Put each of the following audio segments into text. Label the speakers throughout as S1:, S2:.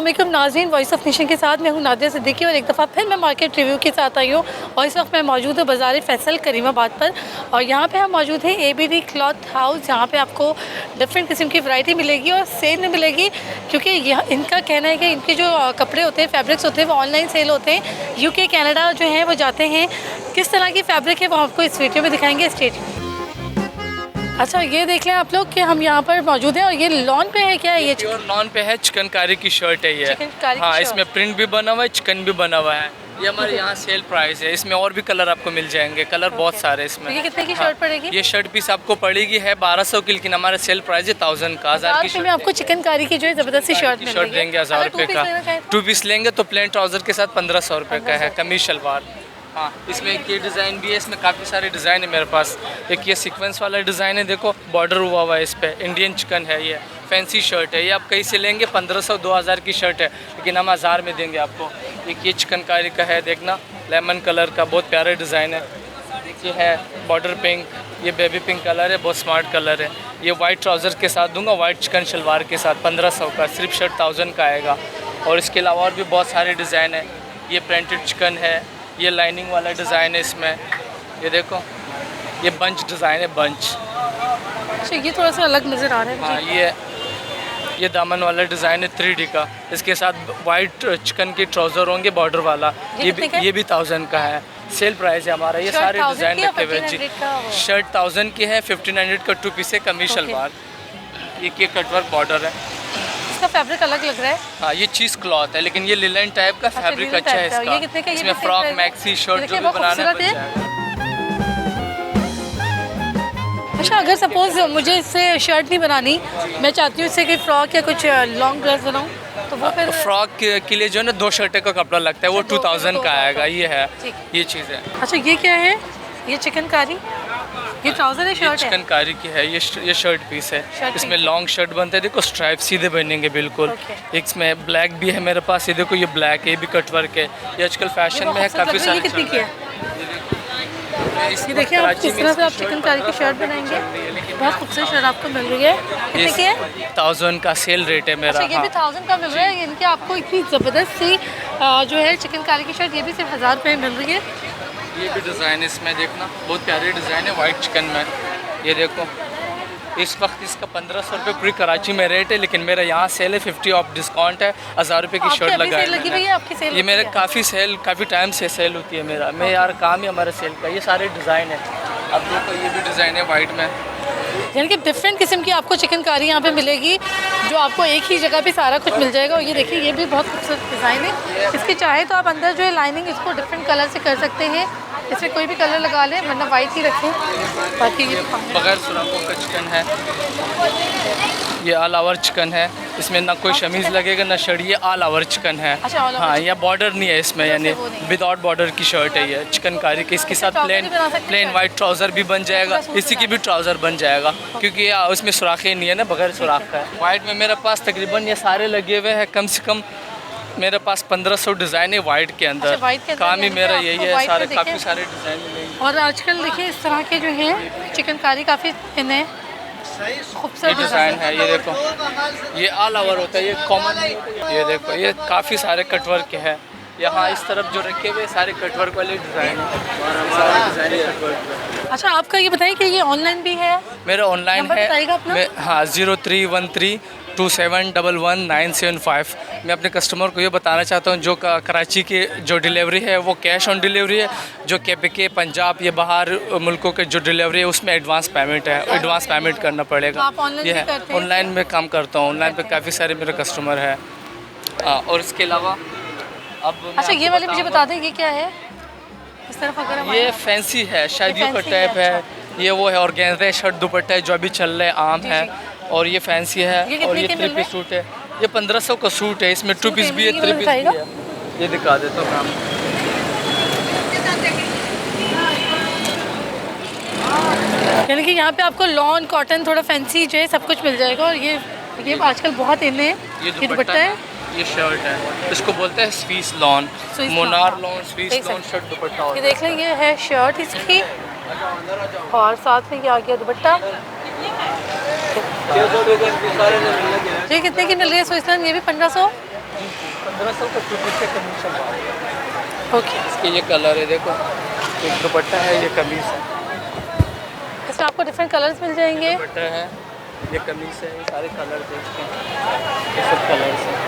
S1: अस्सलामुअलैकुम नाज़रीन, voice of nation के साथ मैं हूं नादिया सिद्दीकी और एक दफ़ा फिर मैं मार्केट रिव्यू के साथ आई हूं। और इस वक्त मैं मौजूद हूं बाज़ार फैसल करीमाबाद पर और यहाँ पे हम मौजूद हैं ABD क्लॉथ हाउस, जहाँ पे आपको डिफरेंट किस्म की वैरायटी मिलेगी और सेल में मिलेगी, क्योंकि यह इनका कहना है कि इनके जो कपड़े होते हैं, फैब्रिक्स होते हैं, वो ऑनलाइन सेल होते हैं। UK कनाडा जो है वो जाते हैं। किस तरह की फैब्रिक है वो आपको इस वीडियो में दिखाएंगे। स्टेट अच्छा, ये देख लें आप लोग कि हम यहाँ पर मौजूद हैं और ये लॉन पे है। क्या है ये?
S2: प्योर लॉन पे है, चिकनकारी की शर्ट है ये। हाँ, इसमें प्रिंट भी बना हुआ है, चिकन भी बना हुआ है। ये हमारे यहाँ सेल प्राइस है। इसमें और भी कलर आपको मिल जाएंगे, कलर बहुत सारे इसमें।
S1: ये कितने की शर्ट पड़ेगी?
S2: ये शर्ट पीस आपको पड़ेगी है 1200 की, लेकिन हमारा सेल प्राइस है 1000 का। 1000 की
S1: में आपको चिकनकारी की जो है ज़बरदस्ती शर्ट
S2: देंगे 1000 रुपये का। 2 पीस लेंगे तो प्लेन ट्राउजर के साथ 1500 रुपये का है, कमीज शलवार। हाँ, इसमें एक ये डिज़ाइन भी है, इसमें काफ़ी सारे डिज़ाइन है मेरे पास। एक ये सीक्वेंस वाला डिज़ाइन है, देखो बॉर्डर हुआ हुआ है इस पर। इंडियन चिकन है, ये फैंसी शर्ट है। ये आप कहीं से लेंगे 1500-2000 की शर्ट है, लेकिन हम 1000 में देंगे आपको। एक ये चिकनकारी का है, देखना लेमन कलर का, बहुत प्यारे डिज़ाइन है। ये है बॉर्डर पिंक, ये बेबी पिंक कलर है, बहुत स्मार्ट कलर है। ये वाइट ट्राउज़र के साथ दूंगा, वाइट चिकन शलवार के साथ 1500 का। सिर्फ शर्ट 1000 का आएगा। और इसके अलावा और भी बहुत सारे डिज़ाइन है। ये प्रिंटेड चिकन है, ये लाइनिंग वाला डिज़ाइन है इसमें। ये देखो, ये बंच डिज़ाइन है, बंच।
S1: अच्छा, ये थोड़ा सा अलग नज़र आ रहा है।
S2: हाँ, ये दामन वाला डिज़ाइन है 3D का। इसके साथ वाइट चिकन के ट्राउज़र होंगे बॉर्डर वाला। ये भी 1000 का है। सेल प्राइस है हमारा। ये सारे डिज़ाइन रखे हुए जी। शर्ट 1000 की है, 1500 का 2 पीस है, कमीज शलवार। ये कटवर्क बॉर्डर है।
S1: इसका फैब्रिक अलग लग रहा है।
S2: हाँ, ये चीज़ क्लॉथ है, लेकिन ये लिलन टाइप का फैब्रिक अच्छा है इसका।
S1: ये कितने का?
S2: इसमें फ्रॉक, मैक्सी, शर्ट जो भी बनाना है।
S1: अच्छा, अगर सपोज मुझे इससे शर्ट नहीं बनानी, मैं चाहती हूँ इससे कोई फ्रॉक या कुछ लॉन्ग ड्रेस बनाऊँ, तो वो फिर
S2: फ्रॉक के लिए जो है ना 2 शर्टें का कपड़ा लगता है, वो 2000 का आएगा। ये है, ये चीज़ है।
S1: अच्छा, ये क्या है? ये चिकनकारी, ये ट्राउजर है, शर्ट है?
S2: चिकनकारी की है, ये शर्ट पीस है। इसमें लॉन्ग शर्ट बनते हैं, देखो स्ट्राइप सीधे बनेंगे बिल्कुल। इसमें ब्लैक भी है मेरे पास, ये देखो ये ब्लैक है, ये भी कटवर्क है। ये आजकल फैशन में है, काफ़ी सारे।
S1: कितनी की है? ये देखिए, आप किस तरह से आप चिकनकारी की शर्ट बनाएंगे। बहुत खूबसूरत शर्ट आपको मिल रही है। कितने की है?
S2: 1000 का सेल रेट है मेरा।
S1: अच्छा, ये भी 1000 का मिल रहा है। इनके आपको इतनी ज़बरदस्त सी जो है चिकनकारी की शर्ट, ये भी सिर्फ 1000 रुपये में मिल रही है।
S2: ये भी डिज़ाइन है इसमें, देखना बहुत प्यारे डिज़ाइन है वाइट चिकन में। ये देखो, इस वक्त इसका 1500 रुपये पूरी कराची में रेट है, लेकिन मेरा यहाँ सेल है 50 ऑफ डिस्काउंट है। 1000 रुपये की शर्ट लगा है। ये मेरे काफ़ी टाइम से सेल होती है मेरा। मैं यार काम ही हमारा सेल का। ये सारे डिज़ाइन है। अब देखो, ये भी डिज़ाइन है वाइट में।
S1: यानी कि डिफरेंट किस्म की आपको चिकनकारी यहाँ पे मिलेगी, जो आपको एक ही जगह पे सारा कुछ मिल जाएगा। और ये देखिए, ये भी बहुत खूबसूरत डिज़ाइन है। इसके चाहे तो आप अंदर जो है लाइनिंग इसको डिफरेंट कलर से कर सकते हैं। इसमें कोई भी कलर लगा लें, वरना वाइट ही रखें। बाकी ये
S2: बगैर सुराखों का चिकन है। ये ऑल ओवर चिकन है, इसमें ना कोई शमीज़ लगेगा ना शर्ट। ये ऑल ओवर चिकन है।
S1: अच्छा,
S2: हाँ, यह बॉर्डर नहीं है इसमें, यानी विदाउट बॉर्डर की शर्ट है ये चिकनकारी की। इसके साथ प्लेन वाइट ट्राउज़र भी बन जाएगा, इसी की भी ट्राउज़र बन जाएगा, क्योंकि उसमें सुराखें नहीं है ना, बगैर सुराख का है। वाइट में मेरे पास तकरीबन ये सारे लगे हुए हैं। कम से कम मेरे पास 1500 डिज़ाइन है वाइट के अंदर।
S1: अच्छा,
S2: काम ही मेरा यही है, सारे काफ़ी सारे डिज़ाइन मिलेंगे।
S1: और आजकल देखिए इस तरह के जो है चिकनकारी काफ़ी इन है, खूबसूरत
S2: डिज़ाइन है। ये देखो, ये ऑल ओवर होता है, ये कॉमन। ये देखो, ये काफ़ी सारे कटवर्क के है। यहाँ इस तरफ जो रखे हुए सारे कटवर्क वाले डिज़ाइन है।
S1: अच्छा, आपका ये बताइए कि ये ऑनलाइन भी है?
S2: मेरा ऑनलाइन है। हाँ, 031327119775। मैं अपने कस्टमर को ये बताना चाहता हूँ, जो कराची के जो डिलीवरी है वो कैश ऑन डिलीवरी है। जो के पंजाब या बाहर मुल्कों के जो डिलीवरी है उसमें एडवांस पेमेंट है, एडवांस पेमेंट करना पड़ेगा।
S1: ये है,
S2: ऑनलाइन में काम करता हूँ। ऑनलाइन पे काफ़ी सारे मेरे कस्टमर हैं। और इसके अलावा अब
S1: अच्छा, ये वाले मुझे बता दें, ये क्या है इस तरफ? अगर
S2: ये फैंसी है, शादियों का टाइप है। ये वो है ऑर्गेन्जा शर्ट दुपट्टा है, जो अभी चल रहा है, आम है। और ये फैंसी है। और ये 3 पीस सूट है। ये 1500 का सूट है। इसमें 2 पीस भी है, 3 पीस भी है। ये दिखा देता हूँ काम।
S1: यानी कि यहाँ पे आपको लॉन, कॉटन, थोड़ा फैंसी जो है सब कुछ मिल जाएगा। और ये आजकल बहुत इन है।
S2: ये दुपट्टा है, ये शर्ट है, इसको बोलते हैं स्वीस लॉन, मोनार lawn, Swiss lawn shirt dupatta.
S1: ये देख लें, ये है शर्ट इसकी, और साथ में ये आ गया दुपट्टा। ये कितने की मिल रही है? सोचते ये भी 1500।
S2: 1500 का 2 पीस का कमीज शलवार।
S1: ओके,
S2: इसके ये कलर है, देखो एक दुपट्टा है, ये कमीज है,
S1: इसमें आपको डिफरेंट कलर्स मिल जाएंगे।
S2: दुपट्टा है, ये कमीज है, ये सारे कलर देखते हैं, ये सब कलर्स हैं,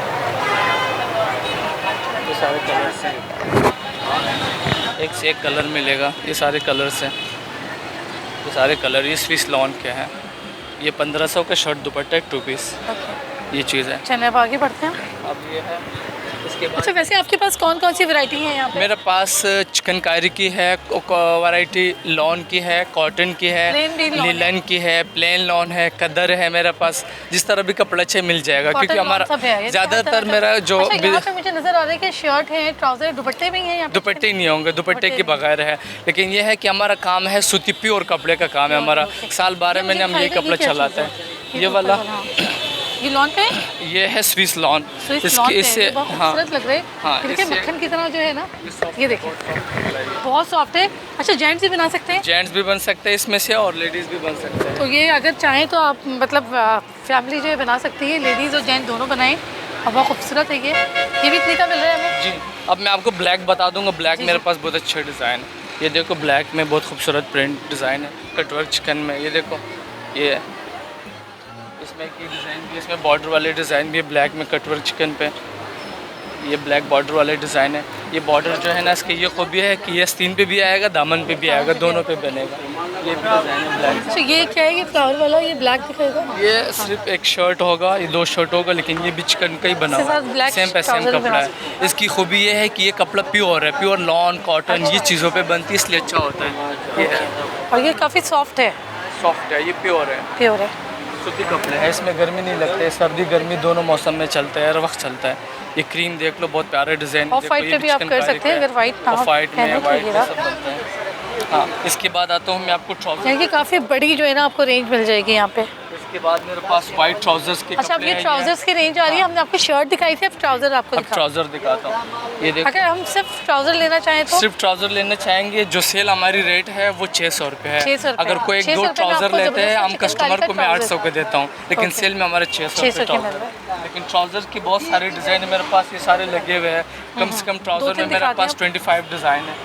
S2: ये सारे कलर्स हैं, एक से एक कलर मिलेगा, ये सारे कलर्स हैं, ये सारे कलर। ये स्विस लॉन के हैं, ये 1500 का शर्ट दुपट्टा है 2 पीस,
S1: ओके,
S2: ये चीज़ है।
S1: चलिए अब आगे बढ़ते हैं।
S2: अब ये है, इसके
S1: अच्छा,
S2: बाद
S1: वैसे आपके पास कौन कौन सी वैरायटी है यहाँ पे?
S2: मेरे पास चिकनकारी की है, वैरायटी लॉन की है, कॉटन की है,
S1: Plain भी लॉन है।
S2: लिलन की है, प्लेन लॉन है, कदर है मेरे पास। जिस तरह भी कपड़ा चाहिए मिल जाएगा,
S1: कॉटन
S2: क्योंकि
S1: लॉन सब है,
S2: हमारा
S1: ये
S2: ज़्यादातर
S1: तरह का-
S2: मेरा जो
S1: अच्छा, यहाँ पे मुझे नजर आ रहा है कि शर्ट है, ट्राउजर, दुपट्टे भी हैं यहाँ पे?
S2: दुपट्टे ही नहीं होंगे, दुपट्टे के
S1: दुपट्टे
S2: बगैर है। लेकिन ये है कि हमारा काम है सूती प्योर कपड़े का काम है हमारा। साल 12 महीने हम ये कपड़ा चलाते हैं। ये वाला,
S1: ये लॉन पे है?
S2: ये है स्विस लॉन।
S1: स्विस लॉन पे है,
S2: इससे
S1: ये बहुत
S2: हाँ
S1: खूबसूरत लग रहा है।
S2: हाँ,
S1: देखिए
S2: इससे-
S1: मक्खन की तरह जो है ना, ये देखिए
S2: देखिए,
S1: बहुत सॉफ्ट है। अच्छा, जेंट्स भी बना सकते हैं?
S2: जेंट्स भी बन सकते हैं इसमें से, और लेडीज़ भी बन सकते हैं।
S1: तो ये अगर चाहें तो आप मतलब फैमिली जो है बना सकती है, लेडीज़ और जेंट्स दोनों बनाएं, और बहुत खूबसूरत है ये भी इतने का मिल रहा है हमें?
S2: जी, अब मैं आपको ब्लैक बता दूंगा। ब्लैक
S1: जी,
S2: मेरे
S1: जी।
S2: पास बहुत अच्छे डिज़ाइन है। ये देखो ब्लैक में बहुत खूबसूरत प्रिंट डिज़ाइन है, कटवर्क चिकन में। ये देखो, ये है, इसमें की डिज़ाइन भी, इसमें बॉर्डर वाले डिज़ाइन भी है ब्लैक में कटवर्क चिकन पे। ये ब्लैक बॉर्डर वाले डिज़ाइन है। ये बॉर्डर जो है ना, इसकी ये खूबी है कि ये आस्तीन पे भी आएगा, दामन पे भी आएगा, दोनों पे बनेगा। ये भी डिज़ाइन है ब्लैक।
S1: अच्छा, ये क्या है? ये फ्लावर वाला, ये ब्लैक दिखाएगा?
S2: ये सिर्फ एक शर्ट होगा, ये 2 शर्ट होगा, लेकिन ये भी चिकन का ही बना
S1: इसके
S2: हुआ
S1: साथ
S2: है,
S1: black
S2: सेम पे सेम
S1: trouser भी
S2: कपड़ा
S1: बना
S2: है। इसकी खूबी ये है कि ये कपड़ा प्योर है, प्योर लॉन कॉटन ये चीज़ों पे बनती है, इसलिए अच्छा होता है। ये है,
S1: और ये काफ़ी सॉफ्ट है,
S2: सॉफ्ट है, ये प्योर है,
S1: प्योर है।
S2: सूती कपड़े है, इसमें गर्मी नहीं लगती है। सर्दी गर्मी दोनों मौसम में चलता है, हर वक्त चलता है। ये क्रीम देख लो, बहुत प्यारा डिज़ाइन।
S1: ऑफ वाइट पे भी आप कर सकते हैं, अगर वाइट ना हो
S2: वाइट में,
S1: पहने तो
S2: वाइट
S1: ये
S2: में
S1: रहा।
S2: सब बनता है। हाँ, इसके बाद आता हूँ मैं आपको ट्राउजर।
S1: यानी कि काफ़ी बड़ी जो है ना आपको रेंज मिल जाएगी यहाँ पे।
S2: इसके बाद मेरे पास वाइट ट्राउजर्स के
S1: अच्छा, अब
S2: कपड़े
S1: ये
S2: हैं।
S1: ट्राउजर्स की रेंज आ रही है। हमने आपको शर्ट दिखाई थी, अब ट्राउजर आपको
S2: अब
S1: दिखा।
S2: ट्राउजर दिखाता हूँ। ये देखो,
S1: अगर हम सिर्फ ट्राउजर लेना चाहें तो
S2: सिर्फ ट्राउजर लेना चाहेंगे, जो सेल हमारी रेट है वो 600 रुपये है।
S1: 600 रुपये।
S2: अगर कोई
S1: 600
S2: एक दो
S1: रुपये में
S2: ट्राउजर
S1: आपको
S2: लेते हैं, हम
S1: जबरदस्त
S2: कस्टमर को मैं
S1: चिकनकारी
S2: 800 के देता हूँ, लेकिन
S1: ओके।
S2: सेल में हमारे 600
S1: 600
S2: रुपये
S1: के मिल
S2: ट्राउजर
S1: रहा
S2: है। लेकिन ट्राउजर की बहुत सारे डिज़ाइन है मेरे पास, ये सारे लगे हुए हैं। कम से कम ट्राउजर
S1: दो-तीन
S2: में मेरे
S1: दिखा
S2: पास
S1: दें
S2: 25 डिज़ाइन है।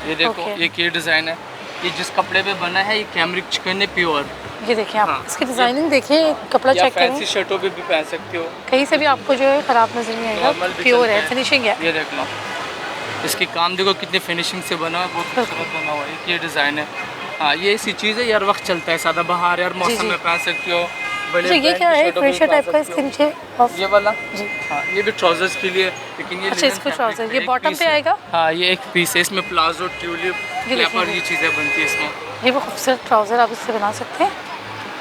S2: ये देखो,
S1: ओके।
S2: ये डिज़ाइन है, ये जिस कपड़े पे बना है, ये कैमरिक चिकन है प्योर।
S1: ये देखिए आप
S2: हाँ,
S1: इसकी डिज़ाइनिंग देखिए, कपड़ा
S2: या
S1: चेक करें,
S2: फैंसी शर्टों पे भी पहन सकते हो,
S1: कहीं से भी आपको जो है ख़राब नजर नहीं आएगा,
S2: नॉर्मल भी
S1: प्योर
S2: चलते
S1: है,
S2: हैं।
S1: फिनिशिंग है।
S2: ये देख लो, इसकी काम देखो कितनी फिनिशिंग से बना है, बहुत खूबसूरत बना हुआ है। ये डिज़ाइन है। हाँ, ये ऐसी चीज़ है, हर वक्त चलता है, सादा बहार है, हर मौसम
S1: जी।
S2: में पहन सकते हो। बड़े
S1: अच्छा, ये
S2: brand
S1: क्या
S2: की
S1: है?
S2: शर्टों पे भी
S1: प्रेशर
S2: पहन
S1: टाइप का
S2: सकते
S1: इसके
S2: हो।
S1: नीचे ऑफ
S2: ये वाला
S1: जी।
S2: हाँ, ये भी ट्राउजर्स के लिए, लेकिन ये
S1: अच्छा,
S2: linen
S1: इसको
S2: fabric
S1: ट्राउजर,
S2: है,
S1: ये
S2: एक
S1: बॉटम
S2: piece
S1: पे
S2: है।
S1: आएगा?
S2: हाँ, ये एक पीस है, इसमें प्लाजो, ट्यूलिप,
S1: ये
S2: क्लैपर,
S1: देखिए।
S2: ये चीज़ें बनती है इसमें।
S1: ये भी खूबसूरत ट्राउजर आप इससे बना सकते हैं।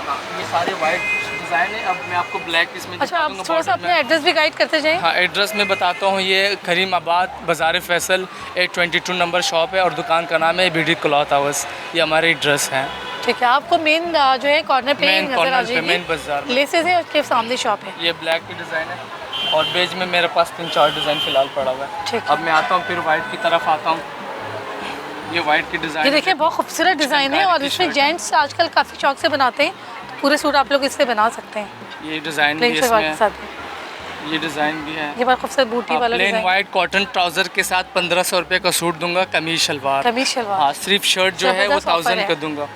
S2: हाँ, ये सारे वाइट डिज़ाइन है। अब मैं आपको ब्लैक इसमें
S1: अच्छा,
S2: दिखा
S1: आप
S2: दूंगा
S1: थोड़ा सा
S2: border
S1: अपना
S2: में।
S1: एड्रेस भी गाइड करते जाएं।
S2: हाँ, एड्रेस में बताता हूँ। ये करीमाबाद बाज़ार फैसल 822 नंबर शॉप है, और दुकान का नाम है BD क्लॉथ हाउस। ये हमारे एड्रेस है।
S1: ठीक है, आपको मेन जो है कॉर्नर पे
S2: मेन
S1: नजर आ
S2: कॉर्नर पे,
S1: जाएगी,
S2: मेन बाजार में।
S1: लेसेस है, उसके सामने शॉप है।
S2: ये ब्लैक की डिज़ाइन है, और बेज में मेरे पास 3-4 डिज़ाइन फ़िलहाल पड़ा हुआ है।
S1: ठीक है।
S2: अब मैं आता हूँ फिर वाइट की तरफ आता हूँ। ये वाइट की डिज़ाइन
S1: ये देखिए, बहुत खूबसूरत डिज़ाइन है, और
S2: चिकनकारी
S1: इसमें
S2: टी-शर्ट।
S1: जेंट्स आजकल काफ़ी शौक से बनाते हैं, तो पूरे सूट आप लोग इससे बना सकते हैं,
S2: ये डिज़ाइन भी
S1: प्लेन
S2: है
S1: शलवार के
S2: इसमें,
S1: साथ।
S2: ये डिज़ाइन भी है।
S1: ये बहुत खूबसूरत बूटी वाला
S2: plain
S1: design,
S2: white cotton trouser के साथ 1500 रुपये का सूट दूंगा, कमीज शलवार।
S1: कमीज शलवार।
S2: हाँ, सिर्फ शर्ट जो है वो
S1: जबरदस्त ऑफर
S2: 1000
S1: है।
S2: का दूंगा।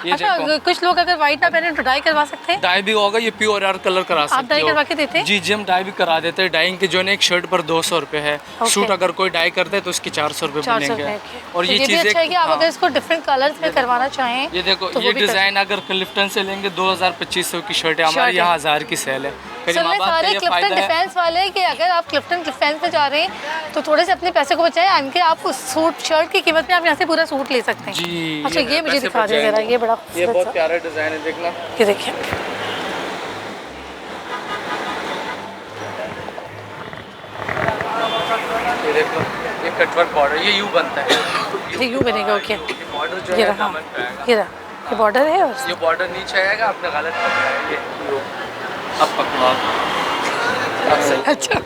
S2: ये
S1: अच्छा,
S2: देखो,
S1: कुछ लोग अगर वाइट ना पहने तो डाई करवा सकते हैं?
S2: डाई भी होगा, ये प्योर आर कलर करा सकते हो।
S1: डाई करवा के देते हैं?
S2: जी जी, हम डाई भी करा देते हैं। डाइंग के जो है एक शर्ट पर 200 रुपये है।
S1: ओके।
S2: सूट अगर कोई डाई करता है तो उसके 400 रुपये
S1: 400
S2: बनेंगे।
S1: रुपए के।
S2: और
S1: तो
S2: ये
S1: भी
S2: चीज़ें
S1: अच्छा है कि आप
S2: हाँ,
S1: अगर इसको डिफरेंट कलर्स में करवाना चाहें,
S2: ये देखो,
S1: तो वो
S2: ये
S1: भी कर
S2: डिज़ाइन अगर क्लिफ्टन से लेंगे 2000-2500 की शर्ट है,
S1: शर्ट
S2: हमारे
S1: है।
S2: यहाँ 1000 की सेल है।
S1: सर, मैं
S2: करीमाबाद का
S1: सारे
S2: ये
S1: क्लिफ्टन
S2: फ़ायदा है।
S1: डिफेंस वाले हैं कि अगर आप क्लिफ्टन डिफेंस में जा रहे हैं तो थोड़े से अपने पैसे को बचाएं, इनके आप उस सूट शर्ट की कीमत में आप यहाँ से पूरा सूट ले सकते हैं।
S2: जी,
S1: अच्छा, ये मुझे
S2: पैसे
S1: दिखा
S2: बच
S1: दें ज़रा,
S2: जाएंगे।
S1: ये बड़ा
S2: ये बहुत
S1: खूबसूरत सा।
S2: प्यारा डिज़ाइन है, देखना।
S1: ये देखिए,
S2: ये देखो, ये कटवर्क बॉर्डर, ये यूँ बनता है।
S1: ये यूँ बनेगा। ओके,
S2: ये बॉर्डर जो
S1: ये
S2: है
S1: रहा,
S2: दामन पे आएगा।
S1: ये रहा, ये बॉर्डर है, और
S2: ये बॉर्डर नीचे आएगा, आपने गलत पकड़ा है। ये लो, अब पकड़ो आप। अब सही।
S1: अच्छा,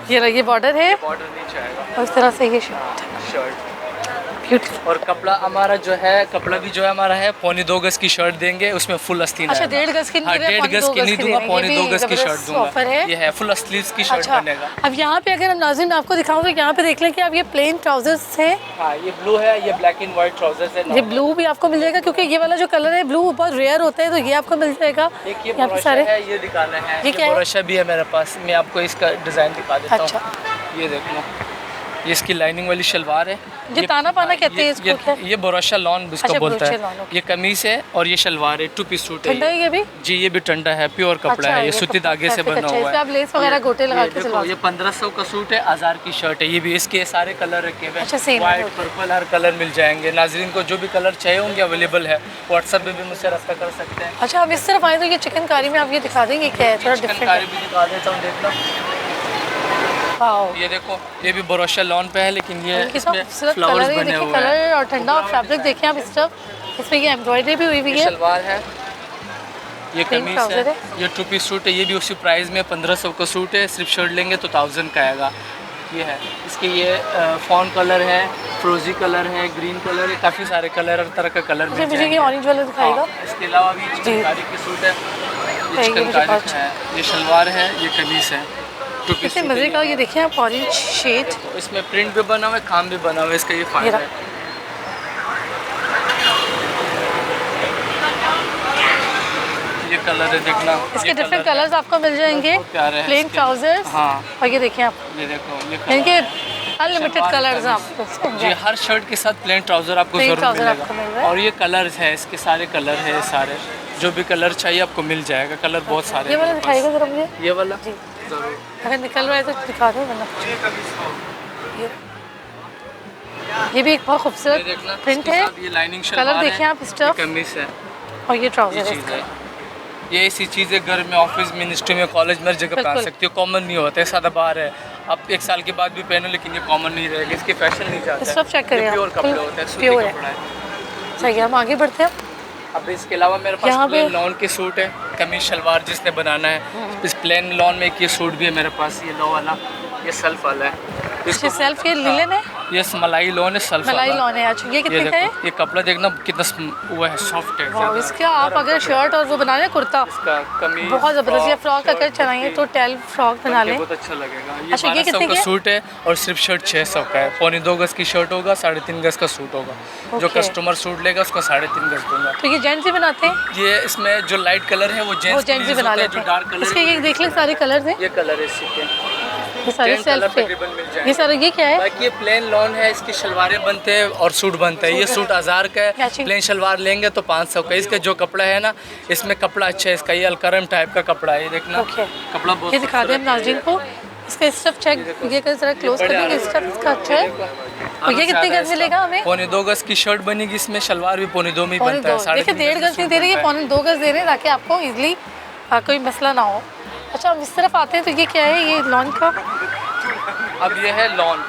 S1: ये रहा, ये बॉर्डर है,
S2: बॉर्डर नीचे आएगा।
S1: और इस तरह से ये शर्ट।
S2: Shirt
S1: beautiful.
S2: और कपड़ा हमारा जो है, कपड़ा भी जो है हमारा है 2.25 गज की शर्ट देंगे, उसमें फुल अस्तीन
S1: अच्छा,
S2: आएगा।
S1: 1.5 गज की नहीं
S2: हाँ,
S1: दे रहे,
S2: 1.5 गज की नहीं दूंगा, 2.25 गज की शर्ट दूंगा।
S1: ऑफर है।
S2: ये है फुल स्लीव्स की शर्ट
S1: अच्छा,
S2: बनेगा।
S1: अब यहाँ पे अगर हम नाज़रीन आपको दिखाऊं तो यहाँ पे देख लें कि अब ये प्लेन ट्राउजर्स है।
S2: हाँ, ये ब्लू है, ये ब्लैक एंड व्हाइट ट्राउजर्स है।
S1: ये ब्लू भी आपको मिल जाएगा क्योंकि ये वाला जो कलर है ब्लू बहुत रेयर होता है, तो ये आपको मिल जाएगा।
S2: एक ये
S1: यहाँ पे सारे
S2: है, ये दिखाना है।
S1: ये क्या है?
S2: बोरोशा भी है मेरे पास, मैं आपको इसका डिज़ाइन दिखा देता हूँ।
S1: अच्छा,
S2: ये देख लो, ये इसकी लाइनिंग वाली शलवार है।
S1: जो ताना पाना कहते हैं इसको क्या?
S2: ये बोरोशा लॉन इसको
S1: अच्छा,
S2: बोलता
S1: बोरोशा लॉन,
S2: है।
S1: ओके।
S2: ये कमीज है और ये शलवार है, 2 पीस सूट है।
S1: ठंडा है ये भी?
S2: जी, ये भी ठंडा है, प्योर कपड़ा
S1: अच्छा,
S2: है, ये
S1: ये
S2: सूती
S1: कपड़ा
S2: धागे से
S1: फैब्रिक
S2: बना
S1: अच्छा है,
S2: हुआ
S1: इस पे आप लेस वगैरह गोटे लगा के सिलवा
S2: ये 1500 का सूट है, 1000 की शर्ट है। ये भी इसके सारे कलर रखे हुए
S1: अच्छा, सेम है,
S2: व्हाइट,
S1: ओके।
S2: पर्पल, हर कलर मिल जाएंगे। नाजरीन को जो भी कलर चाहिए होंगे अवेलेबल है, व्हाट्सएप पे भी मुझसे रब्ता कर सकते हैं।
S1: अच्छा, अब इस तरफ आए तो ये चिकनकारी में आप ये दिखा देंगे क्या है, थोड़ा डिफरेंट
S2: चिकनकारी
S1: है।
S2: भी दिखा देता हूँ, देखना।
S1: वाओ,
S2: ये देखो, ये भी बोरोशा लॉन पे है, लेकिन ये
S1: कितना
S2: इसमें
S1: खूबसूरत
S2: फ्लावर्स
S1: कलर है, ये
S2: बने
S1: देखिए
S2: हुए हैं।
S1: कलर और ठंडा और फैब्रिक देखिए आप इस तरफ, इसमें ये एम्ब्रॉयडरी भी हुई हुई
S2: ये
S1: है।
S2: शलवार है, ये
S1: Plain
S2: कमीज
S1: trouser
S2: है,
S1: है।
S2: ये 2 पीस सूट है। ये भी उसी प्राइस में 1500 का सूट है, सिर्फ शर्ट लेंगे तो 1000 का आएगा। ये है, इसके ये फॉन कलर है, फ्रोजी कलर है, ग्रीन कलर है, काफ़ी सारे कलर, हर तरह का कलर मिल
S1: मुझे ये
S2: जाएंगे।
S1: ऑरेंज वाला दिखाएगा।
S2: हाँ, इसके अलावा भी चिकनकारी के सूट है, ये
S1: ये मुझे
S2: चिकनकारी
S1: बहुत
S2: का है, ये शलवार है, ये कमीज है, 2 पीस
S1: कितने
S2: सूट
S1: मज़े
S2: है।
S1: का, ये देखिए आप ऑरेंज शेड।
S2: इसमें प्रिंट भी बना हुआ है, काम भी बना हुआ है, इसका ये फायदा है। ये कलर है, देखना,
S1: इसके
S2: ये
S1: डिफरेंट
S2: कलर है।
S1: कलर्स आपको मिल जाएंगे,
S2: बहुत प्यारे हैं
S1: प्लेन
S2: इसके।
S1: ट्राउजर्स।
S2: हाँ,
S1: और ये देखिए आप,
S2: ये देखो, ये कलर।
S1: इनके अनलिमिटेड
S2: शलवार
S1: कलर्स हैं
S2: कमीज।
S1: आपको।
S2: जी, हर शर्ट के साथ प्लेन ट्राउजर आपको
S1: Plain
S2: जरूर
S1: trouser आपको मिल रहा
S2: मिलेगा।
S1: है।
S2: और ये कलर्स है, इसके सारे कलर है, सारे जो भी कलर चाहिए आपको मिल जाएगा। कलर बहुत सारे
S1: ये
S2: हैं
S1: वाला
S2: मेरे पास।
S1: दिखाएगा जरा मुझे,
S2: ये वाला
S1: जी।
S2: जरूर।
S1: अगर निकल रहा है तो दिखा दो, वरना ये भी एक बहुत
S2: ये
S1: खूबसूरत
S2: देखना,
S1: प्रिंट
S2: इसके
S1: है।
S2: साथ ये लाइनिंग
S1: कलर
S2: शलवार
S1: देखिए
S2: है,
S1: आप, स्टफ,
S2: ये कमीज है,
S1: और ये
S2: ये
S1: ट्राउजर है
S2: चीज़
S1: इसका।
S2: है। ये ऐसी चीज़ है, घर में, ऑफिस, मिनिस्ट्री में, कॉलेज में, हर जगह पहन
S1: बिल्कुल।
S2: सकती हो। कॉमन नहीं होता है, सदाबहार है, आप 1 साल के बाद भी पहनो, लेकिन ये कॉमन नहीं रहेगा, इसके फैशन नहीं जाता है।
S1: स्टफ चेक करें आप,
S2: प्योर कपड़े
S1: बिल्कुल
S2: होते हैं, सूती
S1: प्योर है।
S2: कपड़ा है।
S1: सही है, हम आगे बढ़ते हैं।
S2: अब इसके अलावा मेरे पास
S1: यहाँ पे-
S2: प्लेन लॉन के सूट है, कमीज शलवार जिसने बनाना है। इस प्लेन लॉन में एक ये सूट भी है मेरे पास, ये लो वाला, ये सेल्फ वाला है।
S1: इसके सेल्फ ये लिलन है,
S2: ये मलाई लॉन है, सेल्फ
S1: मलाई
S2: वाला।
S1: लॉन है। अच्छा, ये
S2: ये
S1: कितने का है?
S2: देखो, ये कपड़ा देखना कितना वो है, सॉफ्ट है।
S1: वाह,
S2: ज़्यादा।
S1: इसका आप अगर शर्ट और वो बना लें कुर्ता,
S2: इसका कमीज
S1: बहुत ज़बरदस्त, या फ्रॉक अगर
S2: शर्ट,
S1: चलाएंगे तो टेल फ्रॉक बना लें।
S2: बहुत अच्छा लगेगा। ये
S1: अच्छा, ये
S2: 1200
S1: कितने
S2: का
S1: के?
S2: सूट है और सिर्फ शर्ट 600 का है। 2.25 गज की शर्ट होगा, 3.5 गज का सूट होगा। जो
S1: ओके।
S2: कस्टमर सूट लेगा उसको 3.5 गज दूंगा।
S1: तो ये जेंट्स ही बनाते हैं?
S2: ये इसमें जो लाइट कलर है वो
S1: वो
S2: जेंट्स
S1: जेंट्स ही बना लेते
S2: जो डार्क
S1: हैं।
S2: कलर
S1: इसके
S2: है
S1: ये देख लें सारे कलर हैं,
S2: ये कलर है इसके।
S1: ये सारे
S2: 10 कलर
S1: सेल्फ है।
S2: तकरीबन मिल जाएंगे।
S1: ये सारे ये क्या है?
S2: बाकी ये प्लेन लॉन है, इसकी शलवारें बनते हैं और सूट बनते हैं। ये सूट 1000 का है,
S1: Matching।
S2: प्लेन शलवार लेंगे तो 500 का। इसका जो कपड़ा है ना, इसमें कपड़ा अच्छा है, इसका ये अलकरम टाइप का कपड़ा है, ये देखना।
S1: ओके।
S2: कपड़ा बहुत
S1: ये दिखा दें हम नाज़रीन को, इसका स्टफ चेक, ये कर जरा क्लोज कर देंगे, स्टफ इसका अच्छा है। और ये कितने गज मिलेगा हमें?
S2: 2.25 गज की शर्ट बनेगी, इसमें शलवार भी 2.25 में ही
S1: पौने
S2: बनता है।
S1: 2, देखिए 1.5 गज नहीं दे रही है, 2.25 गज दे रहे हैं ताकि आपको इजीली कोई मसला ना हो। अच्छा, हम इस तरफ आते हैं तो ये क्या है, ये लॉन का?
S2: अब ये है लॉन,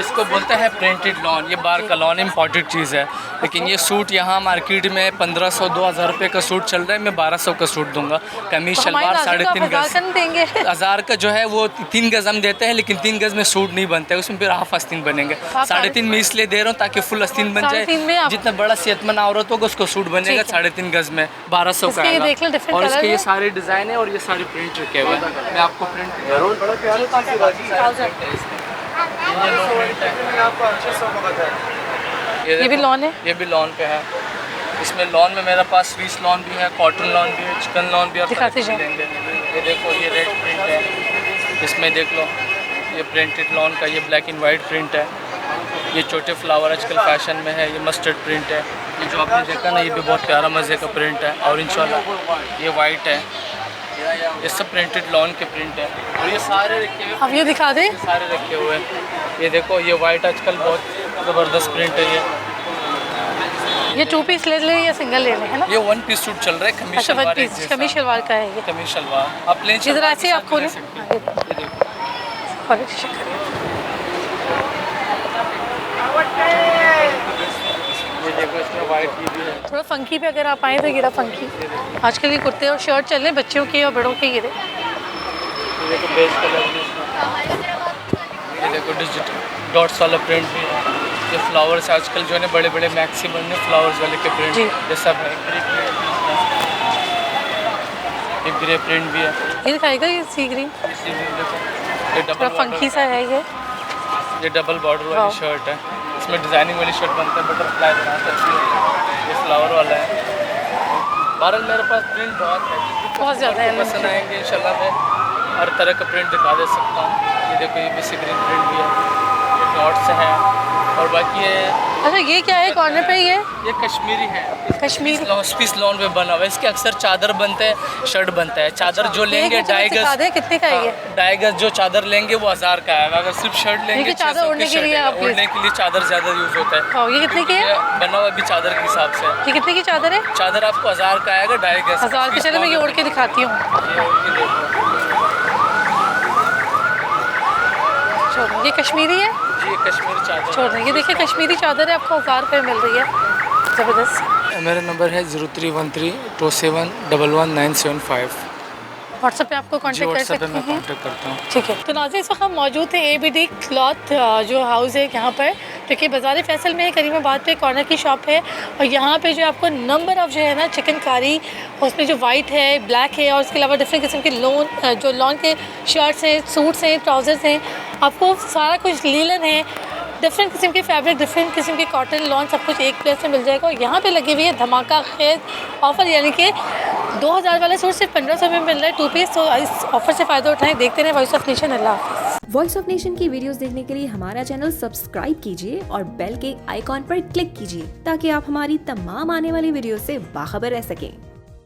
S2: इसको बोलते हैं प्रिंटेड लॉन। ये बार का लॉन इम्पोर्टेड चीज़ है, लेकिन ये सूट यहाँ मार्केट में 1500-2000 रुपये का सूट चल रहा है, मैं 1200 का सूट दूंगा। कमीज
S1: तो हमारे
S2: शलवार
S1: नाज़रीन को आप
S2: 3.5
S1: 1000
S2: गज।
S1: का नहीं देंगे?
S2: 1000 का जो है वो 3 गज हम देते हैं, लेकिन 3 गज में सूट नहीं बनता है, उसमें फिर हाफ आस्तीन बनेंगे। 3.5 में इसलिए दे रहा हूँ ताकि फुल आस्तीन बन
S1: 3.5 में
S2: जाए।
S1: आप-
S2: जितना बड़ा सेहतमंद औरत होगा उसको सूट बनेगा
S1: ठीक है।
S2: 3.5 गज में 1200 का
S1: इसके ये
S2: आएगा।
S1: देख लें different
S2: और इसके
S1: colour
S2: ये
S1: है।
S2: सारे डिज़ाइन है और ये सारे प्रिंट रखे हुए हैं। मैं आपको प्रिंट
S1: ये भी लॉन है?
S2: ये भी लॉन पे है। इसमें लॉन में मेरे पास स्वीस लॉन भी है, कॉटन लॉन भी है, चिकन लॉन भी है।
S1: दिखाते जाओ।
S2: ये देखो, ये रेड प्रिंट है, इसमें देख लो, ये प्रिंटेड लॉन का, ये ब्लैक एंड वाइट प्रिंट है। ये छोटे फ्लावर आजकल फैशन में है, ये मस्टर्ड प्रिंट है। ये जो आपने देखा ना, ये भी बहुत प्यारा मज़े का प्रिंट है। और इंशाल्लाह ये वाइट है, ये सब प्रिंटेड लॉन के प्रिंट है। और ये सारे रखे हुए,
S1: अब ये दिखा दें।
S2: सारे रखे हुए हैं। ये देखो, ये वाइट आजकल बहुत ज़बरदस्त प्रिंट है।
S1: ये 2 पीस ले लें या सिंगल ले लें, है ना?
S2: ये 1 पीस सूट चल रहा है, कमीज
S1: अच्छा, 1
S2: शलवार
S1: पीस कमीज शलवार का है ये।
S2: कमीज शलवार आप प्लेन
S1: ये ज़रा ऐसे आप खोलें।
S2: ये देखो,
S1: और एक check करें।
S2: ये देखो, इसमें वाइट ये भी है।
S1: थोड़ा फंकी पे अगर आप आएँ तो ये रहा फंकी। आजकल ये कुर्ते और शर्ट चल रहे हैं बच्चों के और बड़ों के। ये
S2: ये देखो, बेस कलर भी इसमें। ये देखो, डिजिटल डॉट्स वाला प्रिंट भी है। ये फ्लावर्स आजकल जो है ना बड़े बड़े मैक्सी बन रहे फ्लावर्स वाले के प्रिंट, ये सब है। ये ग्रे प्रिंट भी है।
S1: ये दिखाएगा ये सी ग्रीन,
S2: ये
S1: थोड़ा
S2: डबल
S1: फंकी सा है
S2: ये डबल बॉर्डर वाली शर्ट है। इसमें डिज़ाइनिंग वाली शर्ट बनता है, बटरफ्लाई बना सकती है। ये फ्लावर वाला है। बहरहाल मेरे पास प्रिंट बहुत ज़्यादा है, पसंद आएंगे इंशाल्लाह। मैं हर तरह का प्रिंट दिखा दे सकता हूँ। ये देखो ये भी सी ग्रीन प्रिंट भी है, ये डॉट्स है। और बाकी ये
S1: अच्छा ये क्या है कॉर्नर पे?
S2: ये कश्मीरी है,
S1: कश्मीरी
S2: पीस लॉन पे बना हुआ है। इसके अक्सर चादर बनते हैं, शर्ट बनता है। चादर जो लेंगे डाइगस,
S1: कितने का है ये?
S2: डाइगस जो चादर लेंगे वो 1000 का है। अगर सिर्फ शर्ट लेंगे
S1: चादर ओढ़ने के लिए,
S2: ओढ़ने के लिए चादर ज़्यादा यूज़ होता है।
S1: ये कितने की है?
S2: बना हुआ भी चादर के हिसाब से।
S1: ये कितने की चादर है?
S2: चादर आपको 1000 का आएगा, डाइगस
S1: 1000 की। चलो मैं ये ओढ़ के दिखाती हूँ। ये कश्मीरी है
S2: जी, कश्मीरी चादर।
S1: छोड़ दें, ये देखिए कश्मीरी चादर है, आपको 1000 रुपये मिल रही है। ज़बरदस्त।
S2: मेरा नंबर है 031327111975।
S1: व्हाट्सएप पे आपको कांटेक्ट कर सकते हैं।
S2: कांटेक्ट करता हूँ।
S1: ठीक है। तो नाज़रीन इस वक्त हम मौजूद थे ABD क्लॉथ जो हाउस है यहाँ पर, जो कि बाज़ार फैसल में है, करीमाबाद पे कॉर्नर की शॉप है। और यहाँ पे जो आपको नंबर ऑफ जो है ना चिकनकारी, उसमें जो वाइट है, ब्लैक है, और उसके अलावा डिफरेंट किस्म के लॉन के शर्ट्स हैं, सूट्स हैं, ट्राउज़र्स हैं, आपको सारा कुछ लीलन है, डिफरेंट किस्म के फैब्रिक, डिफरेंट किस्म के कॉटन, लॉन, सब कुछ एक प्लेस में मिल जाएगा। और यहाँ पे लगी हुई है धमाका खेज ऑफ़र, यानी कि 2000 वाला सूट सिर्फ 1500 में मिल रहा है 2 पीस। तो इस ऑफर से फ़ायदा उठाएं। देखते रहें वॉइस ऑफ नेशन। अल्लाह हाफ़िज़।
S3: वॉइस ऑफ नेशन की वीडियोस देखने के लिए हमारा चैनल सब्सक्राइब कीजिए और बेल के आइकॉन पर क्लिक कीजिए ताकि आप हमारी तमाम आने वाली वीडियो से बाखबर रह सकें।